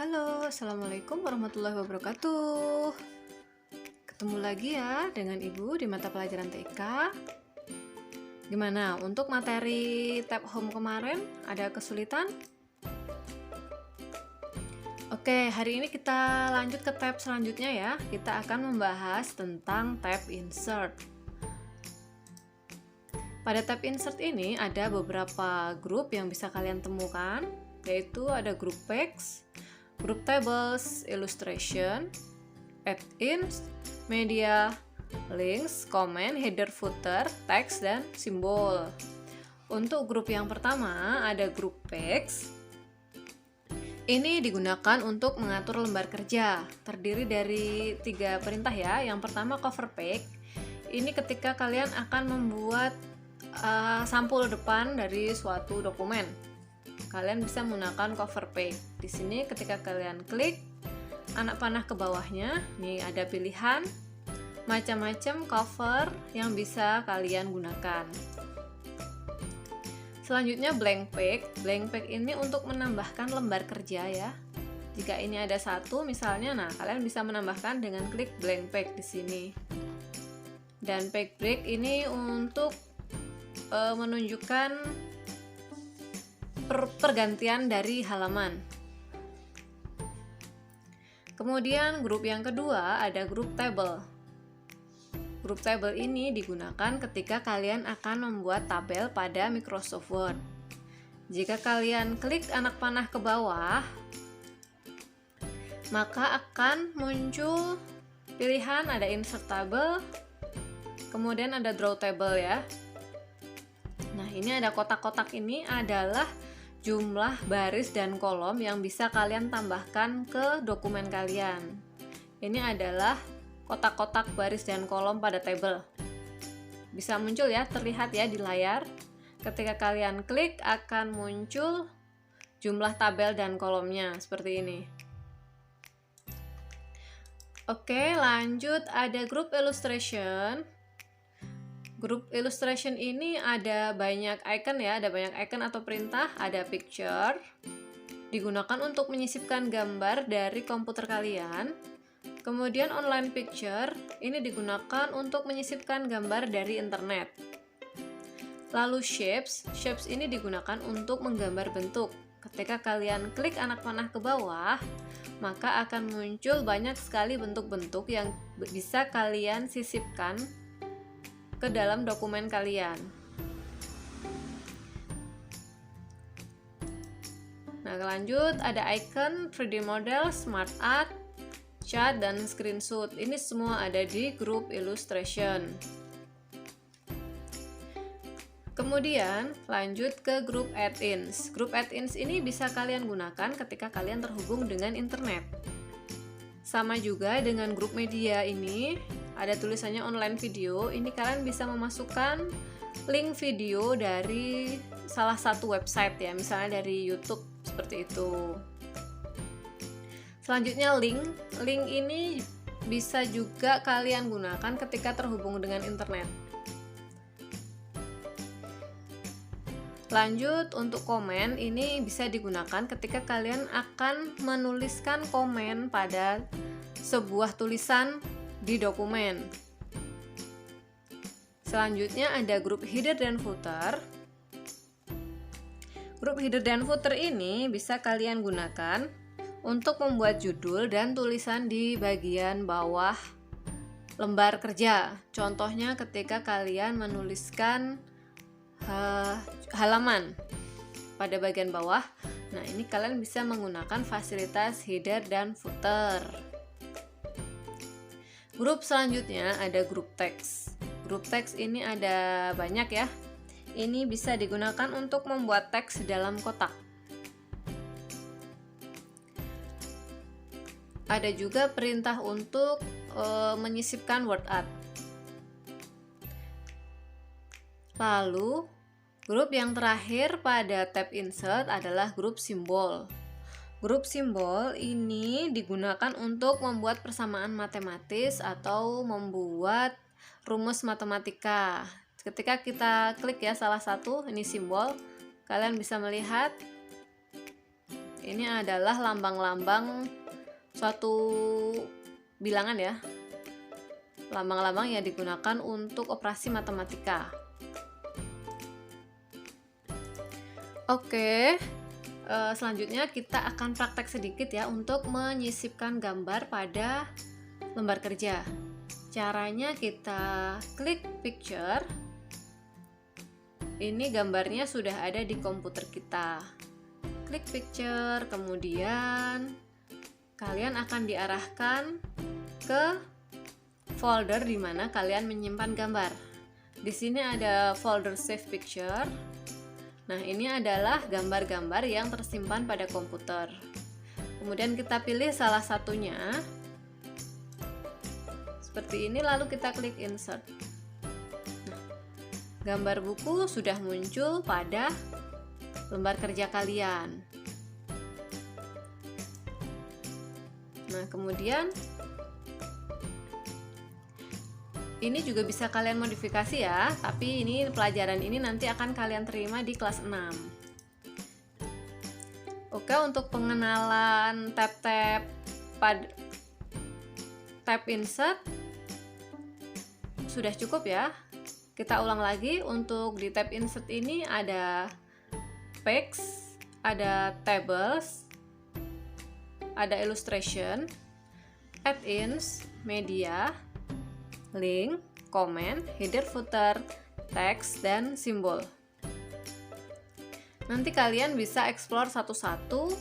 Halo, Assalamualaikum warahmatullahi wabarakatuh. Ketemu lagi ya dengan Ibu di mata pelajaran TK. Gimana untuk materi tab home kemarin? Ada kesulitan? Oke, hari ini kita lanjut ke tab selanjutnya ya. Kita akan membahas tentang tab insert. Pada tab insert ini ada beberapa grup yang bisa kalian temukan, yaitu ada grup page, grup tables, illustration, add-ins, media, links, comment, header, footer, text, dan simbol. Untuk grup yang pertama ada grup page. Ini digunakan untuk mengatur lembar kerja. Terdiri dari 3 perintah ya. Yang pertama cover page. Ini ketika kalian akan membuat sampul depan dari suatu dokumen. Kalian bisa menggunakan cover page. Di sini ketika kalian klik anak panah ke bawahnya, nih ada pilihan macam-macam cover yang bisa kalian gunakan. Selanjutnya blank page. Blank page ini untuk menambahkan lembar kerja ya. Jika ini ada satu misalnya, nah kalian bisa menambahkan dengan klik blank page di sini. Dan page break ini untuk menunjukkan pergantian dari halaman. Kemudian grup yang kedua ada grup table. Grup table ini digunakan ketika kalian akan membuat tabel pada Microsoft Word. Jika kalian klik anak panah ke bawah, maka akan muncul pilihan ada insert table, kemudian ada draw table ya. Nah, ini ada kotak-kotak, ini adalah jumlah baris dan kolom yang bisa kalian tambahkan ke dokumen kalian. Ini adalah kotak-kotak baris dan kolom pada table. Bisa muncul ya, terlihat ya di layar. Ketika kalian klik akan muncul jumlah tabel dan kolomnya seperti ini. Oke, lanjut ada grup illustration. Grup illustration ini ada banyak icon ya, ada banyak icon atau perintah, ada picture, digunakan untuk menyisipkan gambar dari komputer kalian. Kemudian online picture, ini digunakan untuk menyisipkan gambar dari internet. Lalu shapes ini digunakan untuk menggambar bentuk. Ketika kalian klik anak panah ke bawah, maka akan muncul banyak sekali bentuk-bentuk yang bisa kalian sisipkan ke dalam dokumen kalian. Nah, lanjut ada icon, 3D model, smart art, chat, dan screenshot. Ini semua ada di grup illustration. Kemudian lanjut ke grup add-ins. Grup add-ins ini bisa kalian gunakan ketika kalian terhubung dengan internet. Sama juga dengan grup media ini, ada tulisannya online video. Ini kalian bisa memasukkan link video dari salah satu website ya, misalnya dari YouTube seperti itu. Selanjutnya link ini bisa juga kalian gunakan ketika terhubung dengan internet. Lanjut untuk komen, ini bisa digunakan ketika kalian akan menuliskan komen pada sebuah tulisan di dokumen. Selanjutnya ada grup header dan footer. Grup header dan footer ini bisa kalian gunakan untuk membuat judul dan tulisan di bagian bawah lembar kerja. Contohnya ketika kalian menuliskan halaman pada bagian bawah. Nah, ini kalian bisa menggunakan fasilitas header dan footer. Grup selanjutnya ada grup teks. Grup teks ini ada banyak ya. Ini bisa digunakan untuk membuat teks dalam kotak. Ada juga perintah untuk menyisipkan word art. Lalu, grup yang terakhir pada tab insert adalah grup simbol. Grup simbol ini digunakan untuk membuat persamaan matematis atau membuat rumus matematika. Ketika kita klik ya salah satu, ini simbol, kalian bisa melihat Ini adalah lambang-lambang suatu bilangan ya. Lambang-lambang yang digunakan untuk operasi matematika. Oke, selanjutnya kita akan praktek sedikit ya untuk menyisipkan gambar pada lembar kerja. Caranya kita klik picture. Ini gambarnya sudah ada di komputer kita. Klik picture, kemudian kalian akan diarahkan ke folder di mana kalian menyimpan gambar. Di sini ada folder save picture. Nah, ini adalah gambar-gambar yang tersimpan pada komputer. Kemudian kita pilih salah satunya. Seperti ini, lalu kita klik insert. Nah, gambar buku sudah muncul pada lembar kerja kalian. Nah, kemudian ini juga bisa kalian modifikasi ya, tapi ini pelajaran ini nanti akan kalian terima di kelas 6. Oke, untuk pengenalan tab-tab tab insert sudah cukup ya. Kita ulang lagi, untuk di tab insert ini ada page, ada tables, ada illustration, add-ins, media, link, comment, header, footer, teks, dan simbol. Nanti kalian bisa explore satu-satu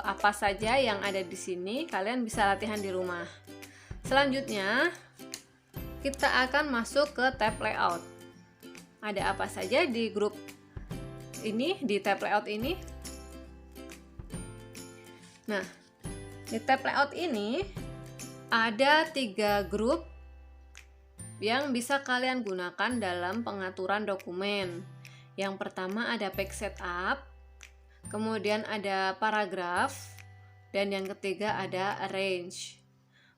apa saja yang ada di sini. Kalian bisa latihan di rumah. Selanjutnya kita akan masuk ke tab layout. Ada apa saja di grup ini, di tab layout ini? Nah, di tab layout ini ada 3 grup yang bisa kalian gunakan dalam pengaturan dokumen. Yang pertama ada page setup, kemudian ada paragraph, dan yang ketiga ada arrange.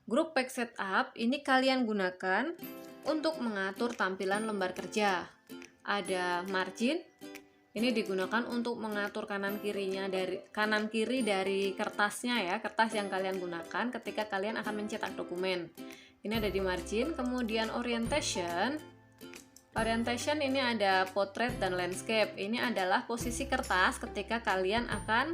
Grup page setup ini kalian gunakan untuk mengatur tampilan lembar kerja. Ada margin, ini digunakan untuk mengatur kanan kiri dari kertasnya ya, kertas yang kalian gunakan ketika kalian akan mencetak dokumen. Ini ada di margin. Kemudian orientation ini ada portrait dan landscape. Ini adalah posisi kertas ketika kalian akan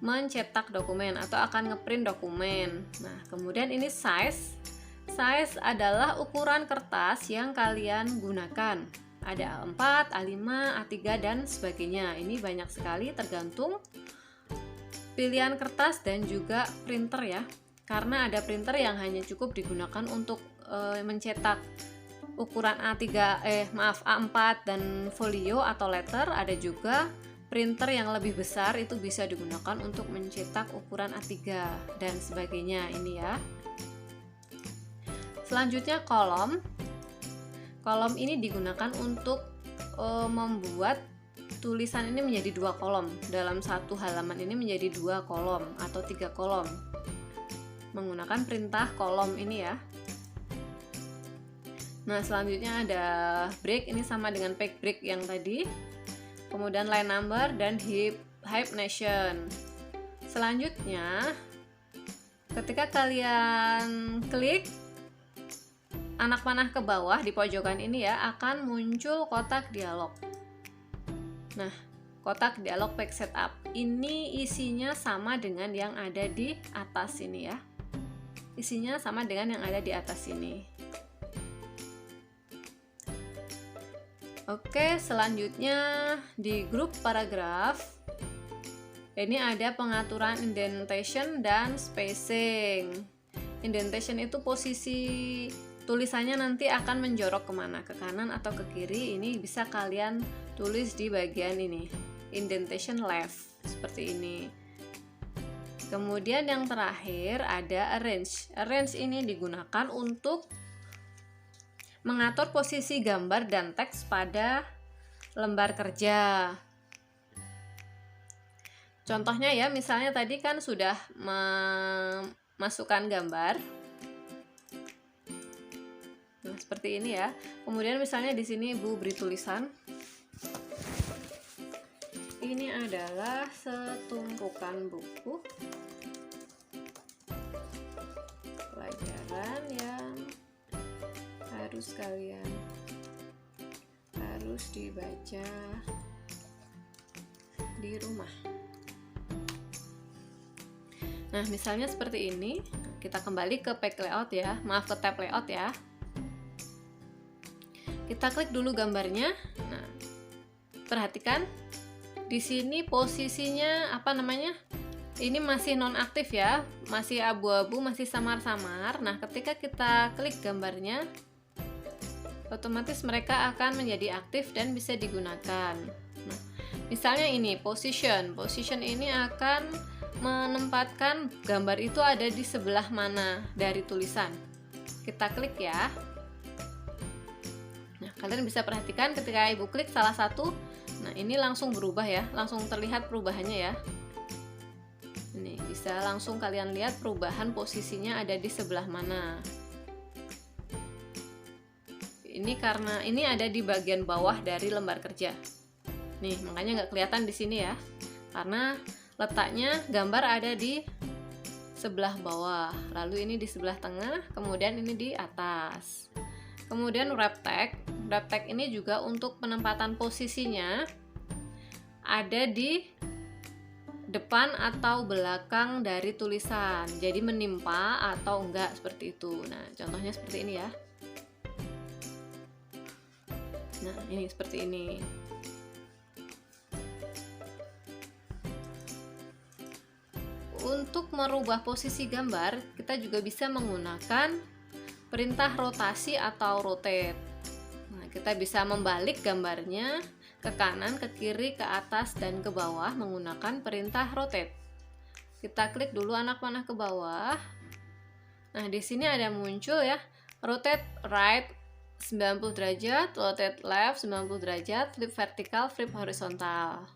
mencetak dokumen atau akan ngeprint dokumen. Nah, kemudian ini size adalah ukuran kertas yang kalian gunakan. Ada A4, A5, A3, dan sebagainya. Ini banyak sekali tergantung pilihan kertas dan juga printer ya. Karena ada printer yang hanya cukup digunakan untuk mencetak ukuran A4 dan folio atau letter. Ada juga printer yang lebih besar, itu bisa digunakan untuk mencetak ukuran A3 dan sebagainya ini ya. Selanjutnya kolom ini digunakan untuk membuat tulisan ini menjadi 2 kolom. Dalam satu halaman ini menjadi 2 kolom atau 3 kolom menggunakan perintah kolom ini ya. Nah, selanjutnya ada break, ini sama dengan page break yang tadi. Kemudian line number dan hyphenation. Selanjutnya, ketika kalian klik anak panah ke bawah di pojokan ini ya, akan muncul kotak dialog. Nah, kotak dialog page setup ini isinya sama dengan yang ada di atas ini ya. Isinya sama dengan yang ada di atas ini. Oke, selanjutnya di grup paragraf ini ada pengaturan indentation dan spacing. Indentation itu posisi tulisannya nanti akan menjorok kemana, ke kanan atau ke kiri. Ini bisa kalian tulis di bagian ini, indentation left, seperti ini. Kemudian yang terakhir ada arrange. Arrange ini digunakan untuk mengatur posisi gambar dan teks pada lembar kerja. Contohnya ya, misalnya tadi kan sudah memasukkan gambar. Nah, seperti ini ya. Kemudian misalnya di sini Ibu beri tulisan. ini adalah setumpukan buku pelajaran yang harus dibaca di rumah. Nah, misalnya seperti ini. Kita kembali ke page layout ya, maaf, ke tab layout ya. Kita klik dulu gambarnya. Nah, perhatikan di sini posisinya ini masih nonaktif ya, masih abu-abu, masih samar-samar. Nah, ketika kita klik gambarnya, otomatis mereka akan menjadi aktif dan bisa digunakan. Nah, misalnya ini position ini akan menempatkan gambar itu ada di sebelah mana dari tulisan. Kita klik ya. Nah, kalian bisa perhatikan ketika ibu klik salah satu, nah ini langsung berubah ya, langsung terlihat perubahannya ya. Ini bisa langsung kalian lihat perubahan posisinya ada di sebelah mana. Ini karena ini ada di bagian bawah dari lembar kerja. Nih, makanya nggak kelihatan di sini ya, karena letaknya gambar ada di sebelah bawah, lalu ini di sebelah tengah, kemudian ini di atas. Kemudian wrap tag ini juga untuk penempatan posisinya ada di depan atau belakang dari tulisan, jadi menimpa atau enggak seperti itu. Nah, contohnya seperti ini ya. Nah, ini seperti ini. Untuk merubah posisi gambar, kita juga bisa menggunakan perintah rotasi atau rotate. Nah, kita bisa membalik gambarnya ke kanan, ke kiri, ke atas, dan ke bawah menggunakan perintah rotate. Kita klik dulu anak panah ke bawah. Nah, di sini ada muncul ya, rotate right 90 derajat, rotate left 90 derajat, flip vertikal, flip horizontal.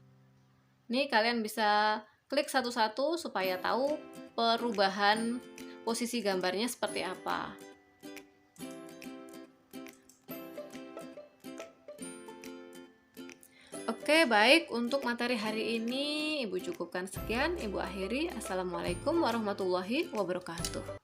Ini kalian bisa klik satu-satu supaya tahu perubahan posisi gambarnya seperti apa. Oke, baik, untuk materi hari ini Ibu cukupkan sekian. Ibu akhiri. Assalamualaikum warahmatullahi wabarakatuh.